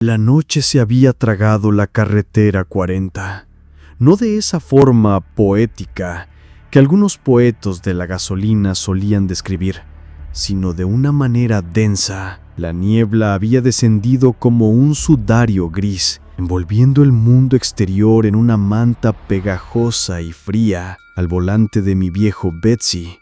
La noche se había tragado la carretera 40, no de esa forma poética que algunos poetas de la gasolina solían describir, sino de una manera densa. La niebla había descendido como un sudario gris, envolviendo el mundo exterior en una manta pegajosa y fría. Al volante de mi viejo Betsy,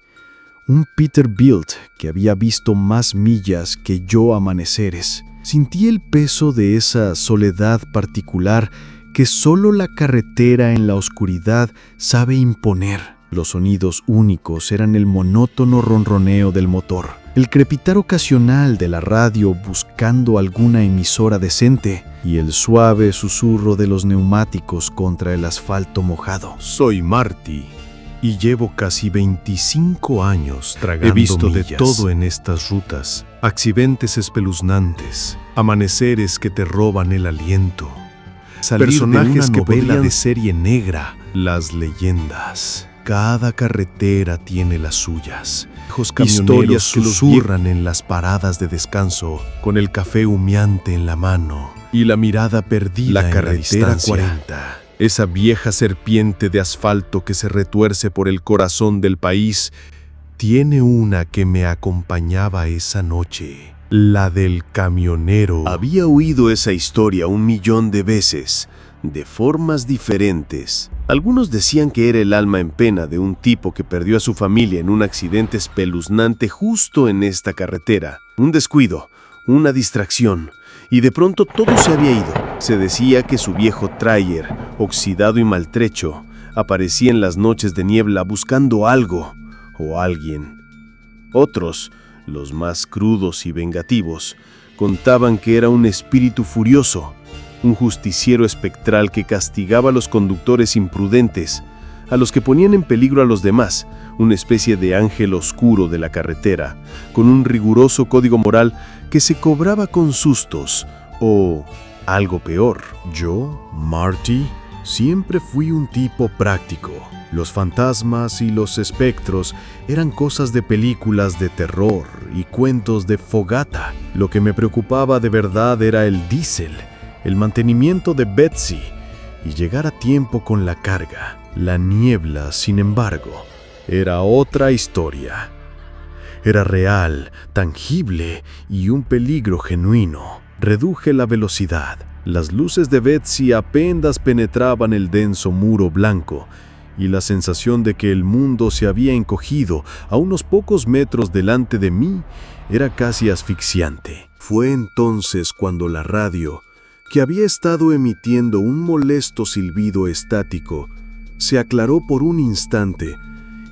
un Peterbilt que había visto más millas que yo amaneceres, sentí el peso de esa soledad particular que solo la carretera en la oscuridad sabe imponer. Los sonidos únicos eran el monótono ronroneo del motor, el crepitar ocasional de la radio buscando alguna emisora decente y el suave susurro de los neumáticos contra el asfalto mojado. Soy Marty y llevo casi 25 años tragando He visto millas. de todo en estas rutas. Accidentes espeluznantes, amaneceres que te roban el aliento, personajes que podrían de serie negra, las leyendas. Cada carretera tiene las suyas. Historias que susurran en las paradas de descanso, con el café humeante en la mano y la mirada perdida La en carretera la distancia. 40. Esa vieja serpiente de asfalto que se retuerce por el corazón del país, tiene una que me acompañaba esa noche, la del camionero. Había oído esa historia 1.000.000 de veces, de formas diferentes. Algunos decían que era el alma en pena de un tipo que perdió a su familia en un accidente espeluznante justo en esta carretera. Un descuido, una distracción, y de pronto todo se había ido. Se decía que su viejo tráiler, oxidado y maltrecho, aparecía en las noches de niebla buscando algo o alguien. Otros, los más crudos y vengativos, contaban que era un espíritu furioso, un justiciero espectral que castigaba a los conductores imprudentes, a los que ponían en peligro a los demás, una especie de ángel oscuro de la carretera, con un riguroso código moral que se cobraba con sustos, o algo peor. Yo, Marty, siempre fui un tipo práctico. Los fantasmas y los espectros eran cosas de películas de terror y cuentos de fogata. Lo que me preocupaba de verdad era el diésel, el mantenimiento de Betsy y llegar a tiempo con la carga. La niebla, sin embargo, era otra historia. Era real, tangible y un peligro genuino. Reduje la velocidad. Las luces de Betsy apenas penetraban el denso muro blanco y la sensación de que el mundo se había encogido a unos pocos metros delante de mí era casi asfixiante. Fue entonces cuando la radio, que había estado emitiendo un molesto silbido estático, se aclaró por un instante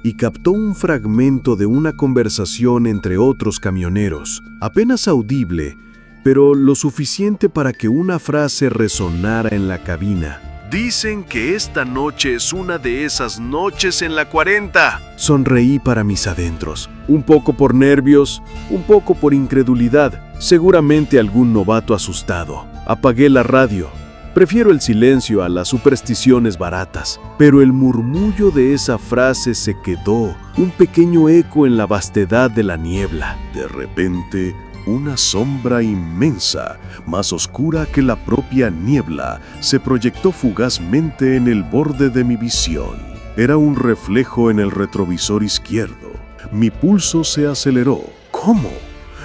y captó un fragmento de una conversación entre otros camioneros, apenas audible, pero lo suficiente para que una frase resonara en la cabina. Dicen que esta noche es una de esas noches en la 40. Sonreí para mis adentros, un poco por nervios, un poco por incredulidad, seguramente algún novato asustado. Apagué la radio. Prefiero el silencio a las supersticiones baratas, pero el murmullo de esa frase se quedó, un pequeño eco en la vastedad de la niebla. De repente, una sombra inmensa, más oscura que la propia niebla, se proyectó fugazmente en el borde de mi visión. Era un reflejo en el retrovisor izquierdo. Mi pulso se aceleró. ¿Cómo?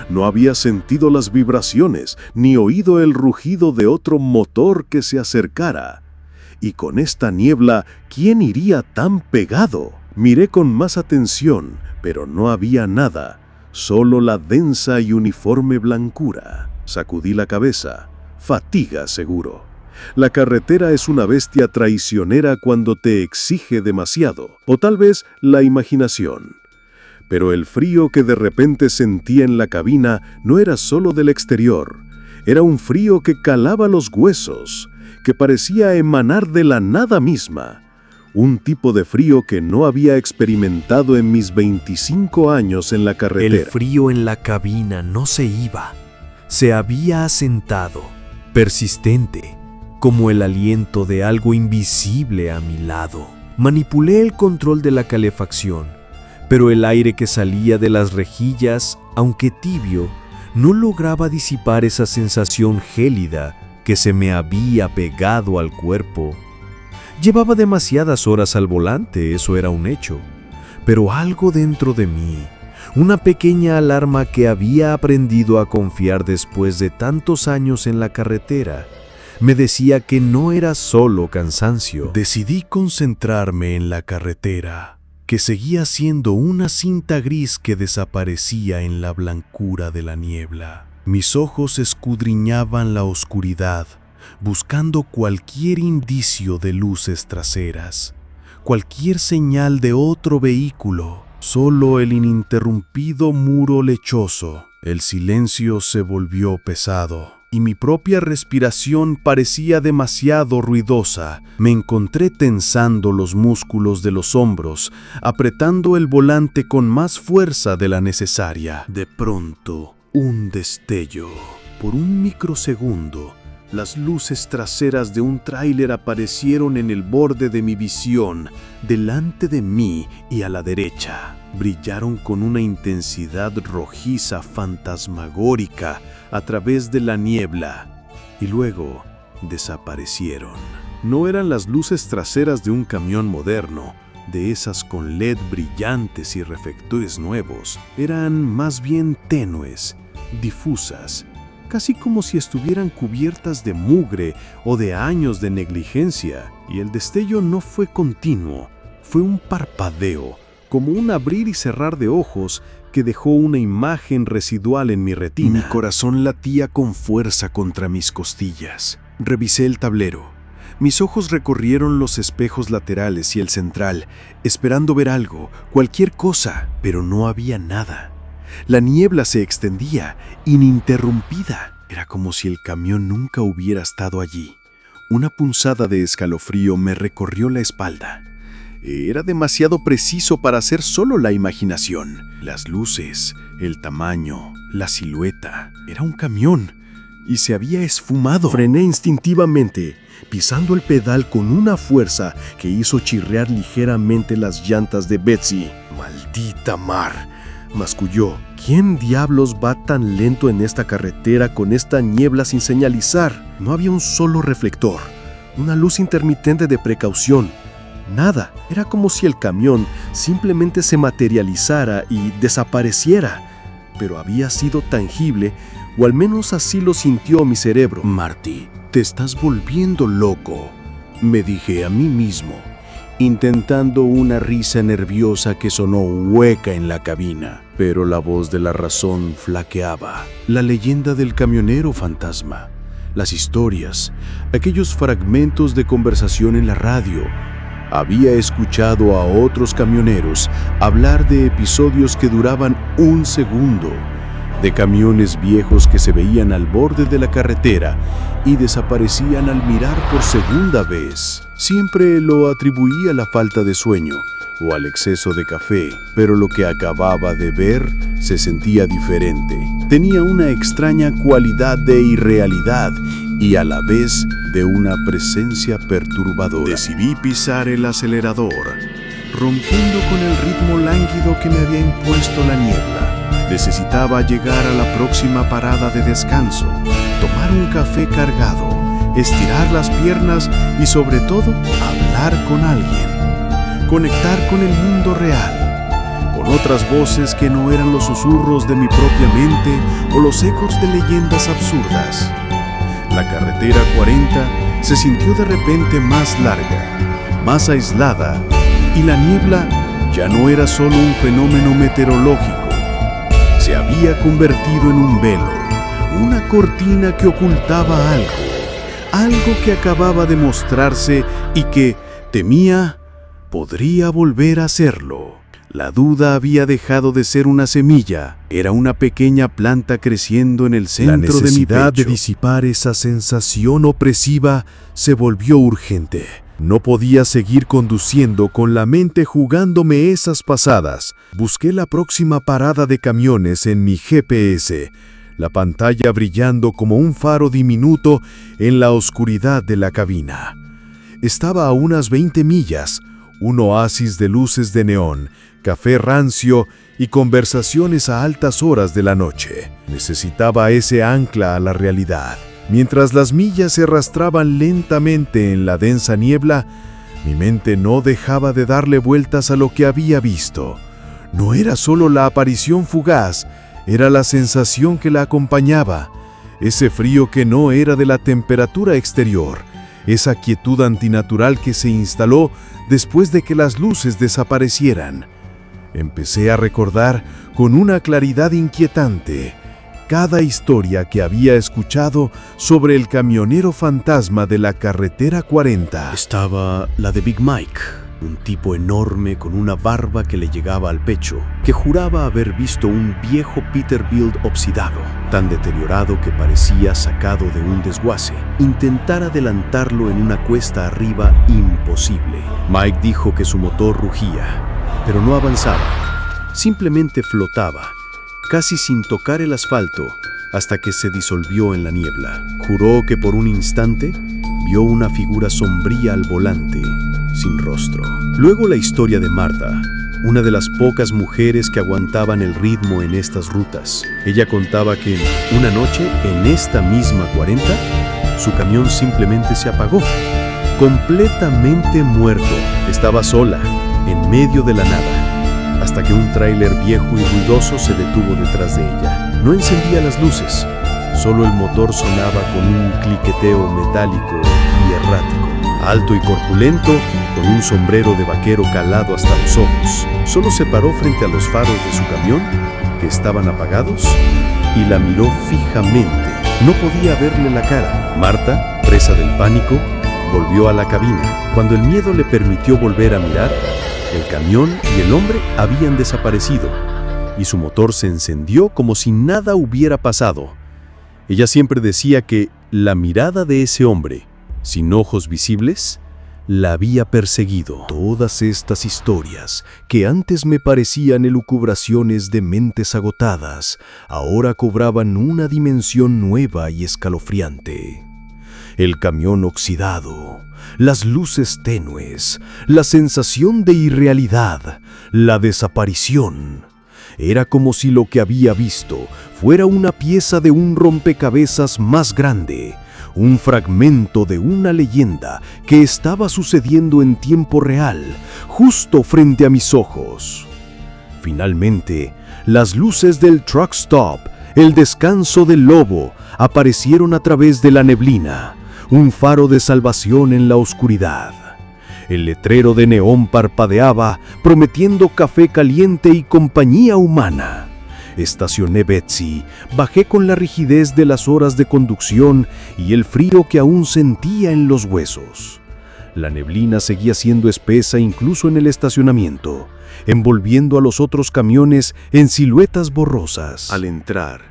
No había sentido las vibraciones, ni oído el rugido de otro motor que se acercara. Y con esta niebla, ¿quién iría tan pegado? Miré con más atención, pero no había nada, solo la densa y uniforme blancura. Sacudí la cabeza. Fatiga, seguro. La carretera es una bestia traicionera cuando te exige demasiado, o tal vez la imaginación. Pero el frío que de repente sentía en la cabina no era solo del exterior, era un frío que calaba los huesos, que parecía emanar de la nada misma, un tipo de frío que no había experimentado en mis 25 años en la carretera. El frío en la cabina no se iba, se había asentado, persistente, como el aliento de algo invisible a mi lado. Manipulé el control de la calefacción, pero el aire que salía de las rejillas, aunque tibio, no lograba disipar esa sensación gélida que se me había pegado al cuerpo. Llevaba demasiadas horas al volante, eso era un hecho, pero algo dentro de mí, una pequeña alarma que había aprendido a confiar después de tantos años en la carretera, me decía que no era solo cansancio. Decidí concentrarme en la carretera, que seguía siendo una cinta gris que desaparecía en la blancura de la niebla. Mis ojos escudriñaban la oscuridad, buscando cualquier indicio de luces traseras, cualquier señal de otro vehículo. Solo el ininterrumpido muro lechoso. El silencio se volvió pesado y mi propia respiración parecía demasiado ruidosa. Me encontré tensando los músculos de los hombros, apretando el volante con más fuerza de la necesaria. De pronto, un destello. Por un microsegundo, las luces traseras de un tráiler aparecieron en el borde de mi visión, delante de mí y a la derecha. Brillaron con una intensidad rojiza fantasmagórica a través de la niebla y luego desaparecieron. No eran las luces traseras de un camión moderno, de esas con LED brillantes y reflectores nuevos. Eran más bien tenues, difusas, casi como si estuvieran cubiertas de mugre o de años de negligencia. Y el destello no fue continuo, fue un parpadeo, como un abrir y cerrar de ojos que dejó una imagen residual en mi retina. Mi corazón latía con fuerza contra mis costillas. Revisé el tablero. Mis ojos recorrieron los espejos laterales y el central, esperando ver algo, cualquier cosa, pero no había nada. La niebla se extendía, ininterrumpida. Era como si el camión nunca hubiera estado allí. Una punzada de escalofrío me recorrió la espalda. Era demasiado preciso para ser solo la imaginación. Las luces, el tamaño, la silueta. Era un camión y se había esfumado. Frené instintivamente, pisando el pedal con una fuerza que hizo chirriar ligeramente las llantas de Betsy. ¡Maldita mar!, masculló. ¿Quién diablos va tan lento en esta carretera con esta niebla sin señalizar? No había un solo reflector, una luz intermitente de precaución. Nada. Era como si el camión simplemente se materializara y desapareciera. Pero había sido tangible, o al menos así lo sintió mi cerebro. Marty, te estás volviendo loco, me dije a mí mismo, intentando una risa nerviosa que sonó hueca en la cabina. Pero la voz de la razón flaqueaba. La leyenda del camionero fantasma, las historias, aquellos fragmentos de conversación en la radio. Había escuchado a otros camioneros hablar de episodios que duraban un segundo, de camiones viejos que se veían al borde de la carretera y desaparecían al mirar por segunda vez. Siempre lo atribuía a la falta de sueño o al exceso de café, pero lo que acababa de ver se sentía diferente. Tenía una extraña cualidad de irrealidad y a la vez de una presencia perturbadora. Decidí pisar el acelerador, rompiendo con el ritmo lánguido que me había impuesto la niebla. Necesitaba llegar a la próxima parada de descanso, tomar un café cargado, estirar las piernas y sobre todo hablar con alguien. Conectar con el mundo real, con otras voces que no eran los susurros de mi propia mente o los ecos de leyendas absurdas. La carretera 40 se sintió de repente más larga, más aislada, y la niebla ya no era solo un fenómeno meteorológico. Se había convertido en un velo, una cortina que ocultaba algo que acababa de mostrarse y que, temía, podría volver a serlo. La duda había dejado de ser una semilla, era una pequeña planta creciendo en el centro de mi pecho. La necesidad de disipar esa sensación opresiva se volvió urgente. No podía seguir conduciendo con la mente jugándome esas pasadas. Busqué la próxima parada de camiones en mi GPS, la pantalla brillando como un faro diminuto en la oscuridad de la cabina. Estaba a unas 20 millas, un oasis de luces de neón, café rancio y conversaciones a altas horas de la noche. Necesitaba ese ancla a la realidad. Mientras las millas se arrastraban lentamente en la densa niebla, mi mente no dejaba de darle vueltas a lo que había visto. No era solo la aparición fugaz, era la sensación que la acompañaba, ese frío que no era de la temperatura exterior, esa quietud antinatural que se instaló después de que las luces desaparecieran. Empecé a recordar con una claridad inquietante cada historia que había escuchado sobre el camionero fantasma de la carretera 40. Estaba la de Big Mike, un tipo enorme con una barba que le llegaba al pecho, que juraba haber visto un viejo Peterbilt oxidado, tan deteriorado que parecía sacado de un desguace. Intentar adelantarlo en una cuesta arriba, imposible. Mike dijo que su motor rugía, pero no avanzaba. Simplemente flotaba, casi sin tocar el asfalto, hasta que se disolvió en la niebla. Juró que por un instante vio una figura sombría al volante, sin rostro. Luego la historia de Martha, una de las pocas mujeres que aguantaban el ritmo en estas rutas. Ella contaba que una noche, en esta misma 40, su camión simplemente se apagó, completamente muerto. Estaba sola, en medio de la nada, hasta que un tráiler viejo y ruidoso se detuvo detrás de ella. No encendía las luces, solo el motor sonaba con un cliqueteo metálico y errático. Alto y corpulento, con un sombrero de vaquero calado hasta los ojos, solo se paró frente a los faros de su camión, que estaban apagados, y la miró fijamente. No podía verle la cara. Martha, presa del pánico, volvió a la cabina. Cuando el miedo le permitió volver a mirar, el camión y el hombre habían desaparecido, y su motor se encendió como si nada hubiera pasado. Ella siempre decía que la mirada de ese hombre, sin ojos visibles, la había perseguido. Todas estas historias, que antes me parecían elucubraciones de mentes agotadas, ahora cobraban una dimensión nueva y escalofriante. El camión oxidado, las luces tenues, la sensación de irrealidad, la desaparición. Era como si lo que había visto fuera una pieza de un rompecabezas más grande, un fragmento de una leyenda que estaba sucediendo en tiempo real, justo frente a mis ojos. Finalmente, las luces del truck stop, el descanso del lobo, aparecieron a través de la neblina, un faro de salvación en la oscuridad. El letrero de neón parpadeaba, prometiendo café caliente y compañía humana. Estacioné Betsy, bajé con la rigidez de las horas de conducción y el frío que aún sentía en los huesos. La neblina seguía siendo espesa incluso en el estacionamiento, envolviendo a los otros camiones en siluetas borrosas. Al entrar,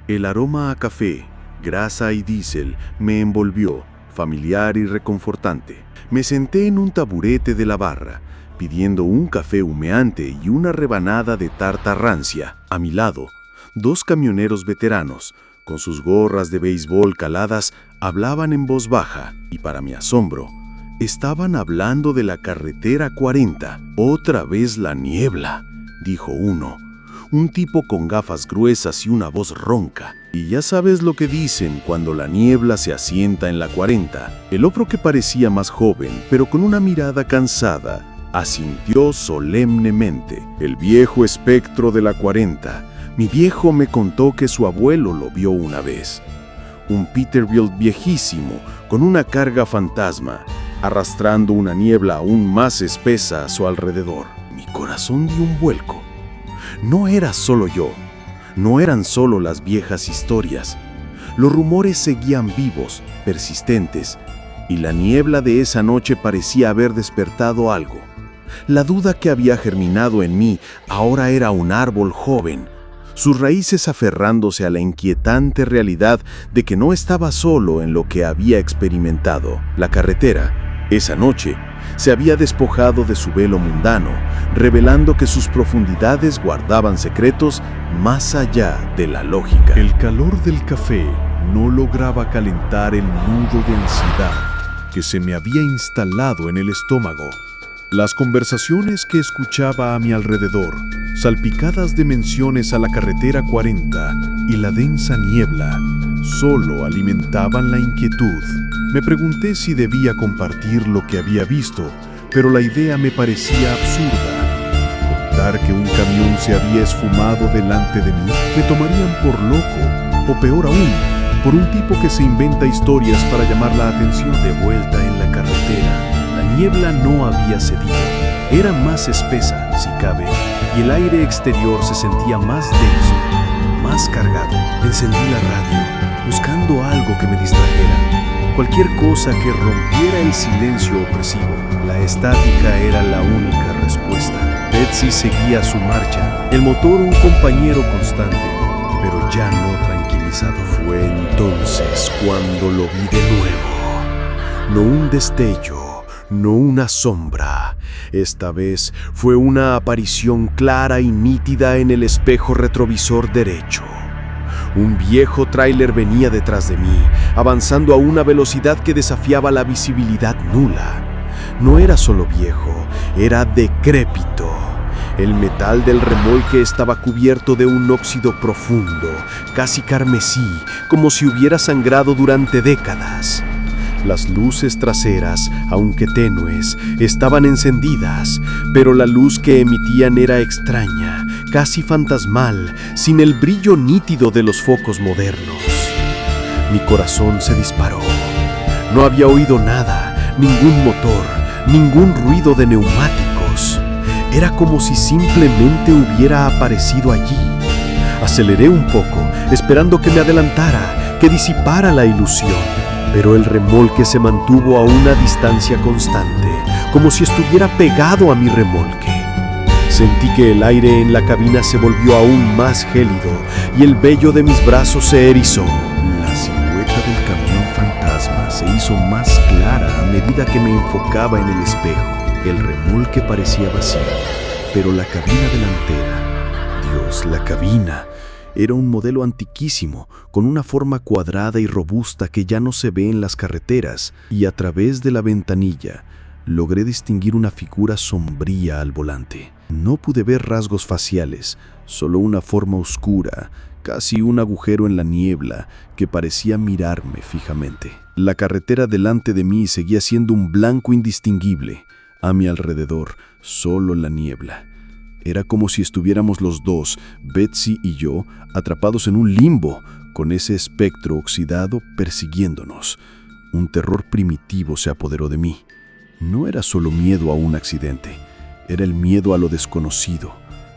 el aroma a café, grasa y diésel me envolvió, familiar y reconfortante. Me senté en un taburete de la barra, pidiendo un café humeante y una rebanada de tarta rancia. A mi lado, dos camioneros veteranos, con sus gorras de béisbol caladas, hablaban en voz baja y, para mi asombro, estaban hablando de la carretera 40. «Otra vez la niebla», dijo uno, un tipo con gafas gruesas y una voz ronca. «Y ya sabes lo que dicen cuando la niebla se asienta en la 40». El otro, que parecía más joven, pero con una mirada cansada, asintió solemnemente. «El viejo espectro de la 40. Mi viejo me contó que su abuelo lo vio una vez. Un Peterbilt viejísimo, con una carga fantasma, arrastrando una niebla aún más espesa a su alrededor». Mi corazón dio un vuelco. No era solo yo, no eran solo las viejas historias. Los rumores seguían vivos, persistentes, y la niebla de esa noche parecía haber despertado algo. La duda que había germinado en mí ahora era un árbol joven, sus raíces aferrándose a la inquietante realidad de que no estaba solo en lo que había experimentado. La carretera, esa noche, se había despojado de su velo mundano, revelando que sus profundidades guardaban secretos más allá de la lógica. El calor del café no lograba calentar el nudo de ansiedad que se me había instalado en el estómago. Las conversaciones que escuchaba a mi alrededor, salpicadas de menciones a la carretera 40 y la densa niebla, solo alimentaban la inquietud. Me pregunté si debía compartir lo que había visto, pero la idea me parecía absurda. Contar que un camión se había esfumado delante de mí me tomarían por loco, o peor aún, por un tipo que se inventa historias para llamar la atención. De vuelta en la carretera, la niebla no había cedido. Era más espesa, si cabe, y el aire exterior se sentía más denso, más cargado. Encendí la radio, buscando algo que me distrajera. Cualquier cosa que rompiera el silencio opresivo. La estática era la única respuesta. Betsy seguía su marcha, el motor un compañero constante, pero ya no tranquilizado. Fue entonces cuando lo vi de nuevo. No un destello, no una sombra. Esta vez fue una aparición clara y nítida en el espejo retrovisor derecho. Un viejo tráiler venía detrás de mí, avanzando a una velocidad que desafiaba la visibilidad nula. No era solo viejo, era decrépito. El metal del remolque estaba cubierto de un óxido profundo, casi carmesí, como si hubiera sangrado durante décadas. Las luces traseras, aunque tenues, estaban encendidas, pero la luz que emitían era extraña, casi fantasmal, sin el brillo nítido de los focos modernos. Mi corazón se disparó. No había oído nada, ningún motor, ningún ruido de neumáticos. Era como si simplemente hubiera aparecido allí. Aceleré un poco, esperando que me adelantara, que disipara la ilusión. Pero el remolque se mantuvo a una distancia constante, como si estuviera pegado a mi remolque. Sentí que el aire en la cabina se volvió aún más gélido y el vello de mis brazos se erizó. La silueta del camión fantasma se hizo más clara a medida que me enfocaba en el espejo. El remolque parecía vacío, pero la cabina delantera, Dios, la cabina, era un modelo antiquísimo, con una forma cuadrada y robusta que ya no se ve en las carreteras, y a través de la ventanilla logré distinguir una figura sombría al volante. No pude ver rasgos faciales, solo una forma oscura, casi un agujero en la niebla, que parecía mirarme fijamente. La carretera delante de mí seguía siendo un blanco indistinguible. A mi alrededor, solo la niebla. Era como si estuviéramos los dos, Betsy y yo, atrapados en un limbo, con ese espectro oxidado persiguiéndonos. Un terror primitivo se apoderó de mí. No era solo miedo a un accidente, era el miedo a lo desconocido,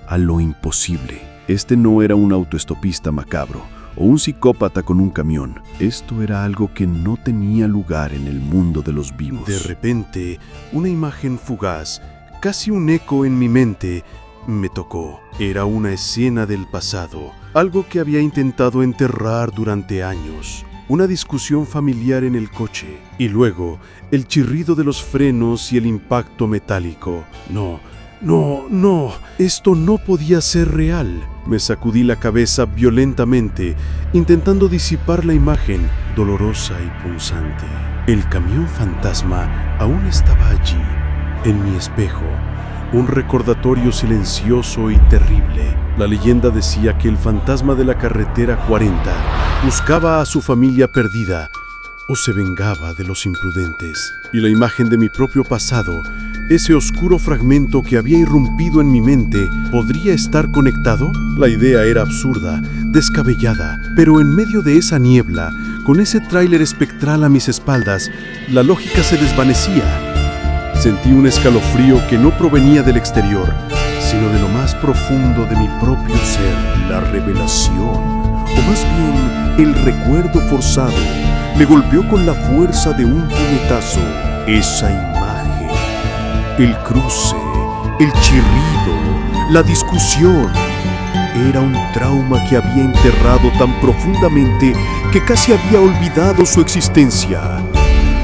a lo imposible. Este no era un autoestopista macabro o un psicópata con un camión. Esto era algo que no tenía lugar en el mundo de los vivos. De repente, una imagen fugaz, casi un eco en mi mente, me tocó. Era una escena del pasado, algo que había intentado enterrar durante años. Una discusión familiar en el coche, y luego el chirrido de los frenos y el impacto metálico. No, esto no podía ser real. Me sacudí la cabeza violentamente, intentando disipar la imagen, dolorosa y punzante. El camión fantasma aún estaba allí, en mi espejo. Un recordatorio silencioso y terrible. La leyenda decía que el fantasma de la carretera 40 buscaba a su familia perdida o se vengaba de los imprudentes. Y la imagen de mi propio pasado, ese oscuro fragmento que había irrumpido en mi mente, ¿podría estar conectado? La idea era absurda, descabellada, pero en medio de esa niebla, con ese tráiler espectral a mis espaldas, la lógica se desvanecía. Sentí un escalofrío que no provenía del exterior, sino de lo más profundo de mi propio ser. La revelación, o más bien el recuerdo forzado, me golpeó con la fuerza de un puñetazo. Esa imagen, el cruce, el chirrido, la discusión, era un trauma que había enterrado tan profundamente que casi había olvidado su existencia.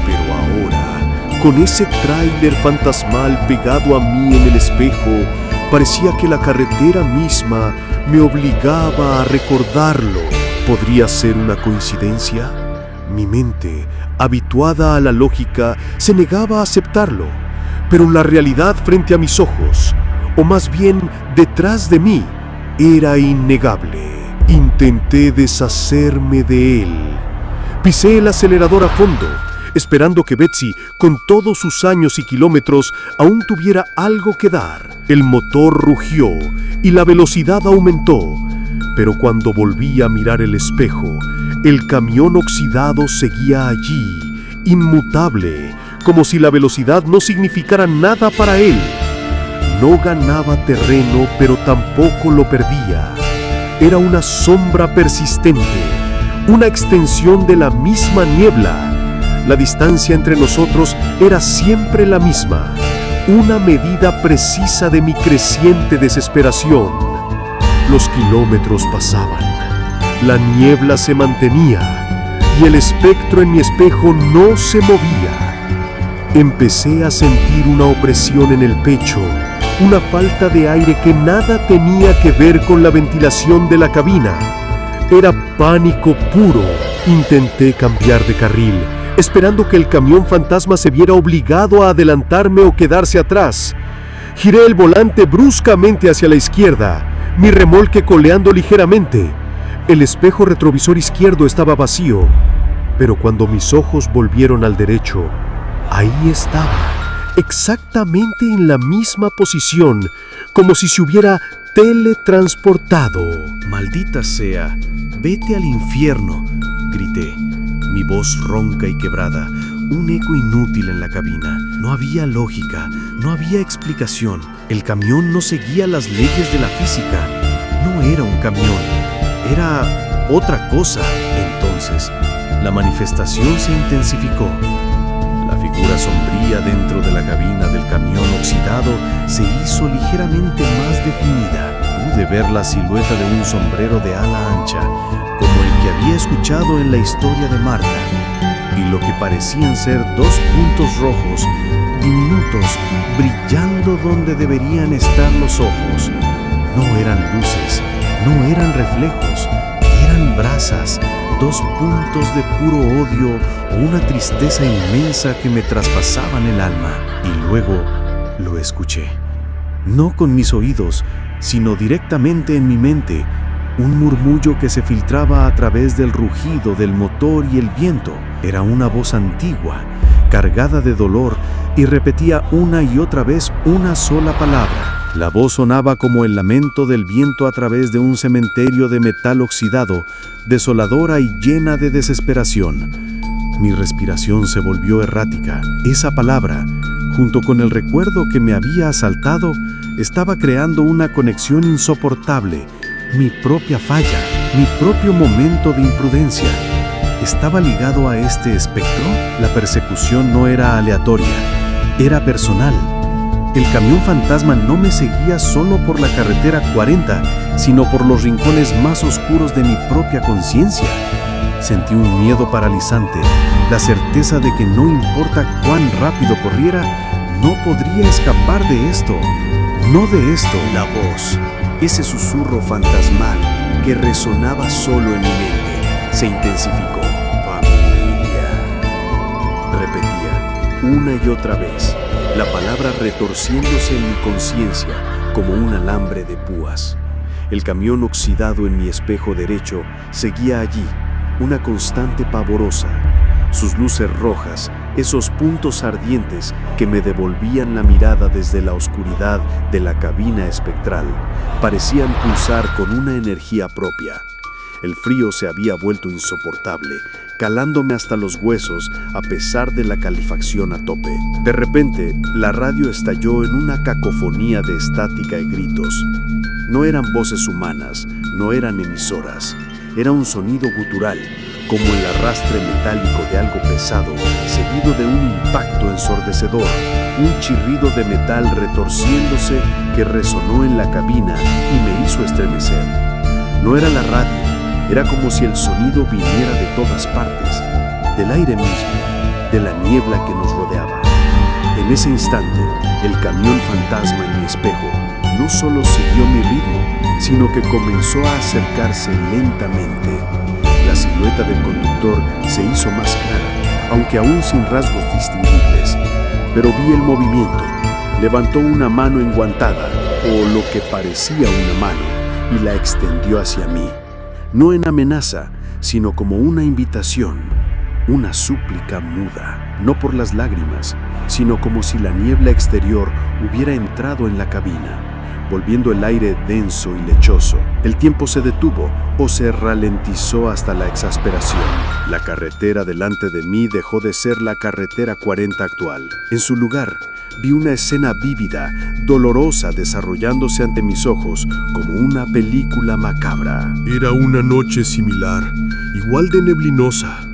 Pero ahora, con ese tráiler fantasmal pegado a mí en el espejo, parecía que la carretera misma me obligaba a recordarlo. ¿Podría ser una coincidencia? Mi mente, habituada a la lógica, se negaba a aceptarlo. Pero la realidad frente a mis ojos, o más bien detrás de mí, era innegable, Intenté deshacerme de él. Pisé el acelerador a fondo, esperando que Betsy, con todos sus años y kilómetros, aún tuviera algo que dar. El motor rugió y la velocidad aumentó, pero cuando volví a mirar el espejo, el camión oxidado seguía allí, inmutable, como si la velocidad no significara nada para él. No ganaba terreno, pero tampoco lo perdía. Era una sombra persistente, una extensión de la misma niebla. La distancia entre nosotros era siempre la misma, una medida precisa de mi creciente desesperación. Los kilómetros pasaban, la niebla se mantenía y el espectro en mi espejo no se movía. Empecé a sentir una opresión en el pecho, una falta de aire que nada tenía que ver con la ventilación de la cabina. Era pánico puro. Intenté cambiar de carril, esperando que el camión fantasma se viera obligado a adelantarme o quedarse atrás. Giré el volante bruscamente hacia la izquierda, mi remolque coleando ligeramente. El espejo retrovisor izquierdo estaba vacío, pero cuando mis ojos volvieron al derecho, ahí estaba, exactamente en la misma posición, como si se hubiera teletransportado. «Maldita sea, vete al infierno», grité, mi voz ronca y quebrada, un eco inútil en la cabina. No había lógica, no había explicación. El camión no seguía las leyes de la física. No era un camión, era otra cosa. Entonces, la manifestación se intensificó. La figura sombría dentro de la cabina del camión oxidado se hizo ligeramente más definida. Pude ver la silueta de un sombrero de ala ancha, como el que había escuchado en la historia de Marta, y lo que parecían ser dos puntos rojos, diminutos, brillando donde deberían estar los ojos. No eran luces, no eran reflejos, eran brasas, dos puntos de puro odio o una tristeza inmensa que me traspasaban el alma. Y luego lo escuché, no con mis oídos, sino directamente en mi mente, un murmullo que se filtraba a través del rugido del motor y el viento. Era una voz antigua, cargada de dolor, y repetía una y otra vez una sola palabra. La voz sonaba como el lamento del viento a través de un cementerio de metal oxidado, desoladora y llena de desesperación. Mi respiración se volvió errática. Esa palabra, junto con el recuerdo que me había asaltado, estaba creando una conexión insoportable. Mi propia falla, mi propio momento de imprudencia. ¿Estaba ligado a este espectro? La persecución no era aleatoria, era personal. El camión fantasma no me seguía solo por la carretera 40, sino por los rincones más oscuros de mi propia conciencia. Sentí un miedo paralizante, la certeza de que no importa cuán rápido corriera, no podría escapar de esto. No de esto. La voz, ese susurro fantasmal que resonaba solo en mi mente, se intensificó. Familia. Repetía una y otra vez, la palabra retorciéndose en mi conciencia como un alambre de púas. El camión oxidado en mi espejo derecho seguía allí, una constante pavorosa. Sus luces rojas, esos puntos ardientes que me devolvían la mirada desde la oscuridad de la cabina espectral, parecían pulsar con una energía propia. El frío se había vuelto insoportable, calándome hasta los huesos a pesar de la calefacción a tope. De repente, la radio estalló en una cacofonía de estática y gritos. No eran voces humanas, no eran emisoras. Era un sonido gutural, como el arrastre metálico de algo pesado, seguido de un impacto ensordecedor, un chirrido de metal retorciéndose que resonó en la cabina y me hizo estremecer. No era la radio, era como si el sonido viniera de todas partes, del aire mismo, de la niebla que nos rodeaba. En ese instante, el camión fantasma en mi espejo no solo siguió mi ritmo, sino que comenzó a acercarse lentamente. La silueta del conductor se hizo más clara, aunque aún sin rasgos distinguibles. Pero vi el movimiento. Levantó una mano enguantada, o lo que parecía una mano, y la extendió hacia mí. no en amenaza, sino como una invitación, una súplica muda, no por las lágrimas, sino como si la niebla exterior hubiera entrado en la cabina, volviendo el aire denso y lechoso. El tiempo se detuvo o se ralentizó hasta la exasperación. La carretera delante de mí dejó de ser la carretera 40 actual. En su lugar, vi una escena vívida, dolorosa, desarrollándose ante mis ojos como una película macabra. Era una noche similar, igual de neblinosa,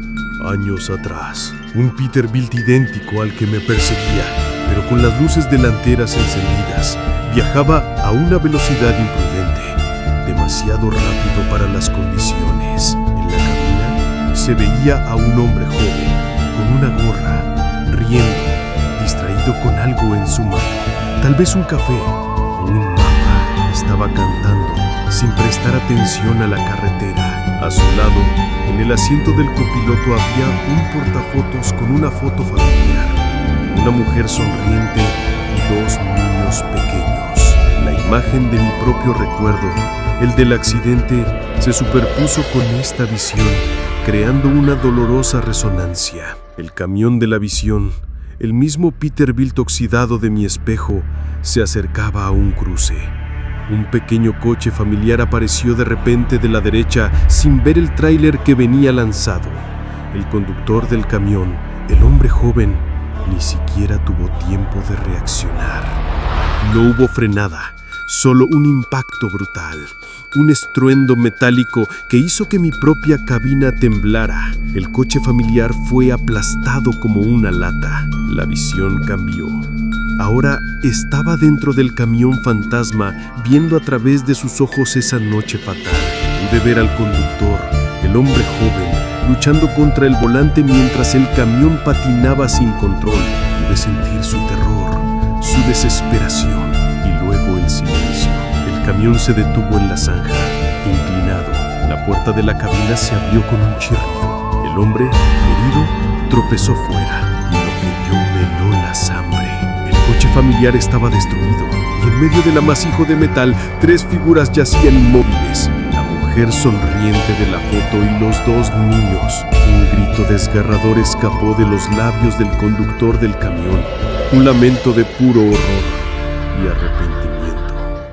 años atrás. Un Peterbilt idéntico al que me perseguía, pero con las luces delanteras encendidas. Viajaba a una velocidad imprudente, demasiado rápido para las condiciones. En la cabina se veía a un hombre joven, con una gorra, riendo, distraído con algo en su mano. Tal vez un café o un mapa. Estaba cantando, sin prestar atención a la carretera. A su lado, en el asiento del copiloto había un portafotos con una foto familiar. Una mujer sonriente y dos niños pequeños. La imagen de mi propio recuerdo, el del accidente, se superpuso con esta visión, creando una dolorosa resonancia. El camión de la visión, el mismo Peterbilt oxidado de mi espejo, se acercaba a un cruce. Un pequeño coche familiar apareció de repente de la derecha sin ver el tráiler que venía lanzado. El conductor del camión, el hombre joven, ni siquiera tuvo tiempo de reaccionar. No hubo frenada, solo un impacto brutal, un estruendo metálico que hizo que mi propia cabina temblara. El coche familiar fue aplastado como una lata. La visión cambió. Ahora estaba dentro del camión fantasma, viendo a través de sus ojos esa noche fatal. Pude ver al conductor, el hombre joven, luchando contra el volante mientras el camión patinaba sin control. Pude sentir su terror, su desesperación y luego el silencio. El camión se detuvo en la zanja, inclinado. La puerta de la cabina se abrió con un chirrido. El hombre, herido, tropezó fuera y lo que yo me heló la sangre. El coche familiar estaba destruido y en medio del amasijo de metal, tres figuras yacían inmóviles. La mujer sonriente de la foto y los dos niños. Un grito desgarrador escapó de los labios del conductor del camión. Un lamento de puro horror y arrepentimiento.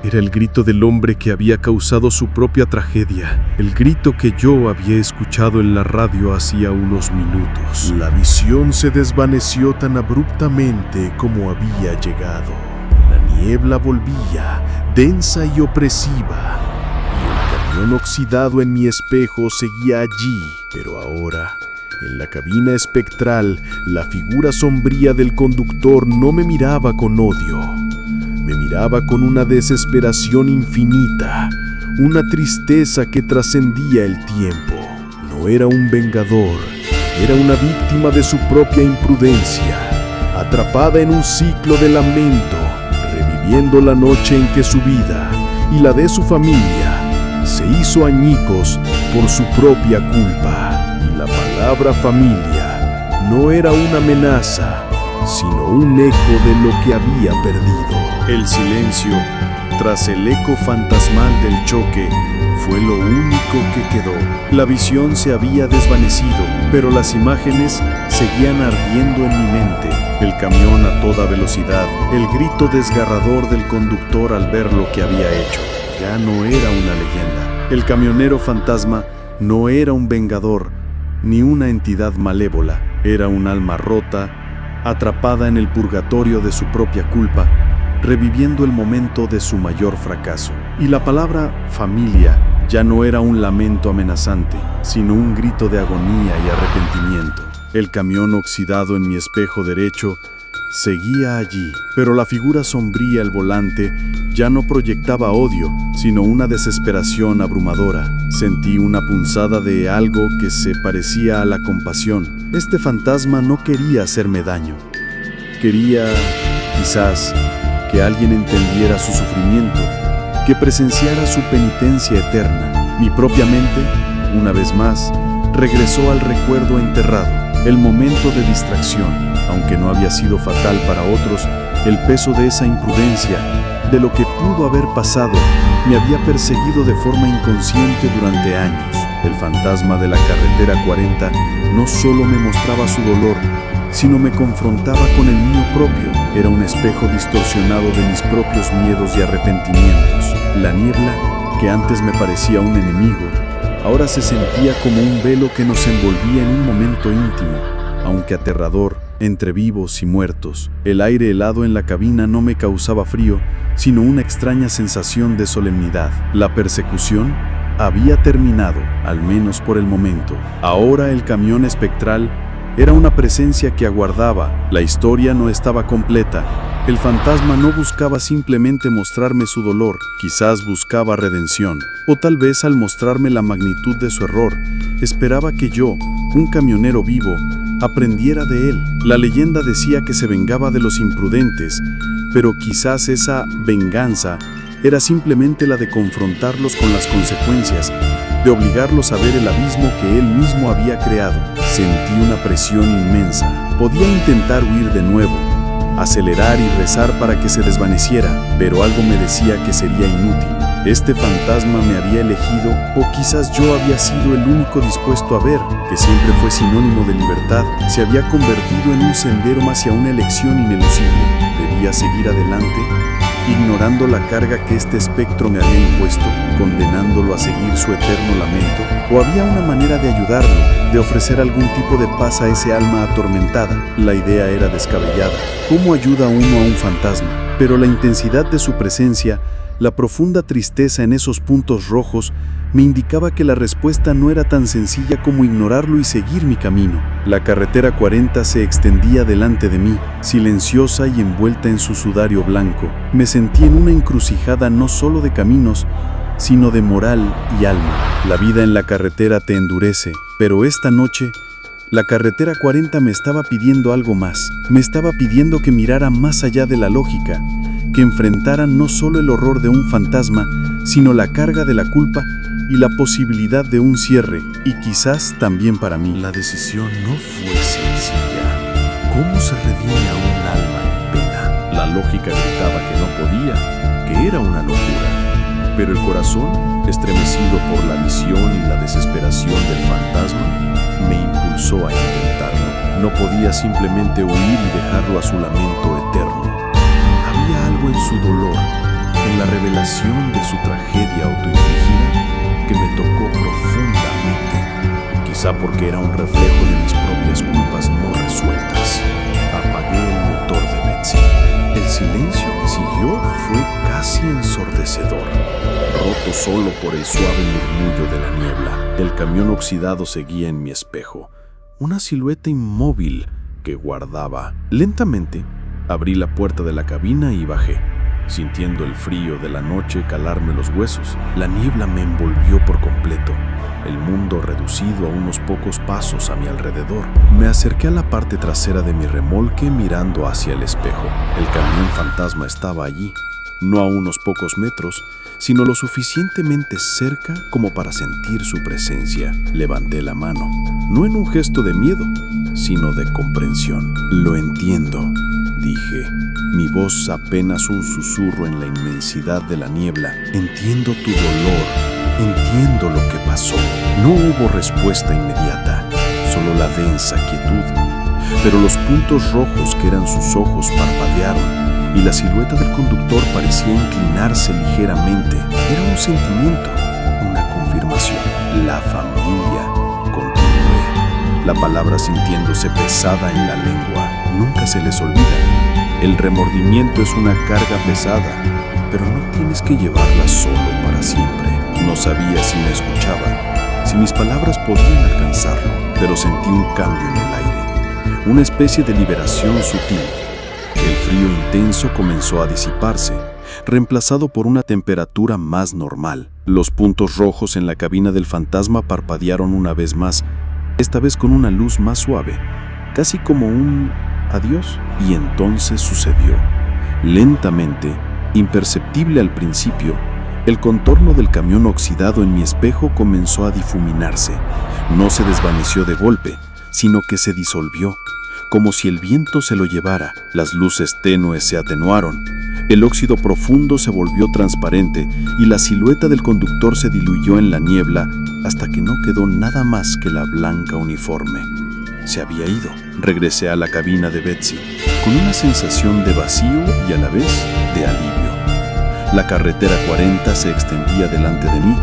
Era el grito del hombre que había causado su propia tragedia, el grito que yo había escuchado en la radio hacía unos minutos. La visión se desvaneció tan abruptamente como había llegado. La niebla volvía, densa y opresiva, y el camión oxidado en mi espejo seguía allí, pero ahora, en la cabina espectral, la figura sombría del conductor no me miraba con odio. Me miraba con una desesperación infinita, una tristeza que trascendía el tiempo. No era un vengador, era una víctima de su propia imprudencia, atrapada en un ciclo de lamento, reviviendo la noche en que su vida y la de su familia se hizo añicos por su propia culpa. Y la palabra familia no era una amenaza, sino un eco de lo que había perdido. El silencio, tras el eco fantasmal del choque, fue lo único que quedó. La visión se había desvanecido, pero las imágenes seguían ardiendo en mi mente. El camión a toda velocidad, el grito desgarrador del conductor al ver lo que había hecho. Ya no era una leyenda. El camionero fantasma no era un vengador, ni una entidad malévola. Era un alma rota, atrapada en el purgatorio de su propia culpa, reviviendo el momento de su mayor fracaso. Y la palabra familia ya no era un lamento amenazante, sino un grito de agonía y arrepentimiento. El camión oxidado en mi espejo derecho seguía allí, pero la figura sombría al volante ya no proyectaba odio, sino una desesperación abrumadora. Sentí una punzada de algo que se parecía a la compasión. Este fantasma no quería hacerme daño. Quería, quizás, que alguien entendiera su sufrimiento, que presenciara su penitencia eterna. Mi propia mente, una vez más, regresó al recuerdo enterrado, el momento de distracción. Aunque no había sido fatal para otros, el peso de esa imprudencia, de lo que pudo haber pasado, me había perseguido de forma inconsciente durante años. El fantasma de la carretera 40 no solo me mostraba su dolor, sino me confrontaba con el mío propio. Era un espejo distorsionado de mis propios miedos y arrepentimientos. La niebla, que antes me parecía un enemigo, ahora se sentía como un velo que nos envolvía en un momento íntimo, aunque aterrador, entre vivos y muertos. El aire helado en la cabina no me causaba frío, sino una extraña sensación de solemnidad. La persecución había terminado, al menos por el momento. Ahora el camión espectral era una presencia que aguardaba. La historia no estaba completa. El fantasma no buscaba simplemente mostrarme su dolor, quizás buscaba redención. O tal vez al mostrarme la magnitud de su error, esperaba que yo, un camionero vivo, aprendiera de él. La leyenda decía que se vengaba de los imprudentes, pero quizás esa venganza era simplemente la de confrontarlos con las consecuencias, de obligarlos a ver el abismo que él mismo había creado. Sentí una presión inmensa. Podía intentar huir de nuevo, acelerar y rezar para que se desvaneciera, pero algo me decía que sería inútil. Este fantasma me había elegido, o quizás yo había sido el único dispuesto a ver, que siempre fue sinónimo de libertad. Se había convertido en un sendero hacia una elección inelusible. Debía seguir adelante, ignorando la carga que este espectro me había impuesto, condenándolo a seguir su eterno lamento. ¿O había una manera de ayudarlo, de ofrecer algún tipo de paz a ese alma atormentada? La idea era descabellada. ¿Cómo ayuda uno a un fantasma? Pero la intensidad de su presencia, la profunda tristeza en esos puntos rojos, me indicaba que la respuesta no era tan sencilla como ignorarlo y seguir mi camino. La carretera 40 se extendía delante de mí, silenciosa y envuelta en su sudario blanco. Me sentí en una encrucijada no solo de caminos, sino de moral y alma. La vida en la carretera te endurece, pero esta noche, la carretera 40 me estaba pidiendo algo más. Me estaba pidiendo que mirara más allá de la lógica, que enfrentara no solo el horror de un fantasma, sino la carga de la culpa y la posibilidad de un cierre, y quizás también para mí. La decisión no fue sencilla. ¿Cómo se redime a un alma en pena? La lógica gritaba que no podía, que era una locura. Pero el corazón, estremecido por la visión y la desesperación del fantasma, me impulsó a intentarlo. No podía simplemente huir y dejarlo a su lamento eterno. Había algo en su dolor, en la revelación de su tragedia autoinfligida, que me tocó profundamente, quizá porque era un reflejo de mis propias culpas no resueltas. Apagué el motor de Betsy. El silencio que siguió fue casi ensordecedor, roto solo por el suave murmullo de la niebla. El camión oxidado seguía en mi espejo, una silueta inmóvil que guardaba. Lentamente, abrí la puerta de la cabina y bajé, sintiendo el frío de la noche calarme los huesos. La niebla me envolvió por completo, el mundo reducido a unos pocos pasos a mi alrededor. Me acerqué a la parte trasera de mi remolque mirando hacia el espejo. El camión fantasma estaba allí, no a unos pocos metros, sino lo suficientemente cerca como para sentir su presencia. Levanté la mano, no en un gesto de miedo, sino de comprensión. Lo entiendo, dije, mi voz apenas un susurro en la inmensidad de la niebla. Entiendo tu dolor, entiendo lo que pasó. No hubo respuesta inmediata, solo la densa quietud. Pero los puntos rojos que eran sus ojos parpadearon y la silueta del conductor parecía inclinarse ligeramente. Era un sentimiento, una confirmación. La familia, continué, la palabra sintiéndose pesada en la lengua. Nunca se les olvida. El remordimiento es una carga pesada, pero no tienes que llevarla solo para siempre. No sabía si me escuchaba, si mis palabras podían alcanzarlo, pero sentí un cambio en el aire, una especie de liberación sutil. El frío intenso comenzó a disiparse, reemplazado por una temperatura más normal. Los puntos rojos en la cabina del fantasma parpadearon una vez más, esta vez con una luz más suave, casi como un adiós. Y entonces sucedió. Lentamente, imperceptible al principio, el contorno del camión oxidado en mi espejo comenzó a difuminarse. No se desvaneció de golpe, sino que se disolvió, como si el viento se lo llevara. Las luces tenues se atenuaron. El óxido profundo se volvió transparente y la silueta del conductor se diluyó en la niebla hasta que no quedó nada más que la blanca uniforme. Se había ido. Regresé a la cabina de Betsy con una sensación de vacío y a la vez de alivio. La carretera 40 se extendía delante de mí,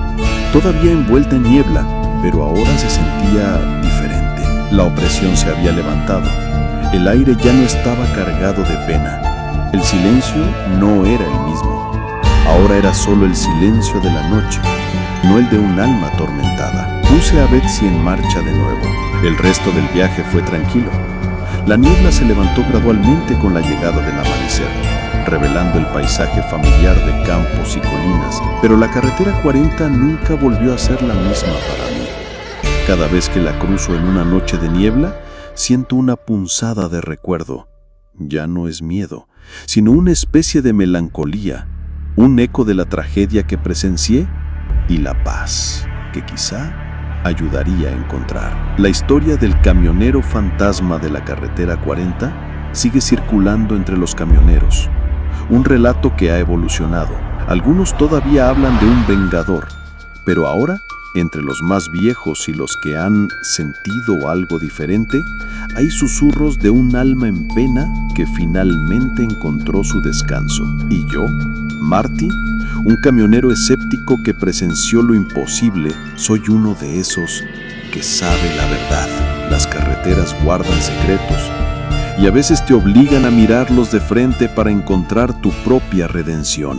todavía envuelta en niebla, pero ahora se sentía diferente. La opresión se había levantado. El aire ya no estaba cargado de pena. El silencio no era el mismo. Ahora era solo el silencio de la noche, no el de un alma atormentada. Puse a Betsy en marcha de nuevo. El resto del viaje fue tranquilo. La niebla se levantó gradualmente con la llegada del amanecer, revelando el paisaje familiar de campos y colinas, pero la carretera 40 nunca volvió a ser la misma para mí. Cada vez que la cruzo en una noche de niebla, siento una punzada de recuerdo. Ya no es miedo, sino una especie de melancolía, un eco de la tragedia que presencié y la paz que quizá ayudaría a encontrar. La historia del camionero fantasma de la carretera 40 sigue circulando entre los camioneros. Un relato que ha evolucionado. Algunos todavía hablan de un vengador, pero ahora, entre los más viejos y los que han sentido algo diferente, hay susurros de un alma en pena que finalmente encontró su descanso. Y yo, Marty, un camionero escéptico que presenció lo imposible, soy uno de esos que sabe la verdad. Las carreteras guardan secretos y a veces te obligan a mirarlos de frente para encontrar tu propia redención.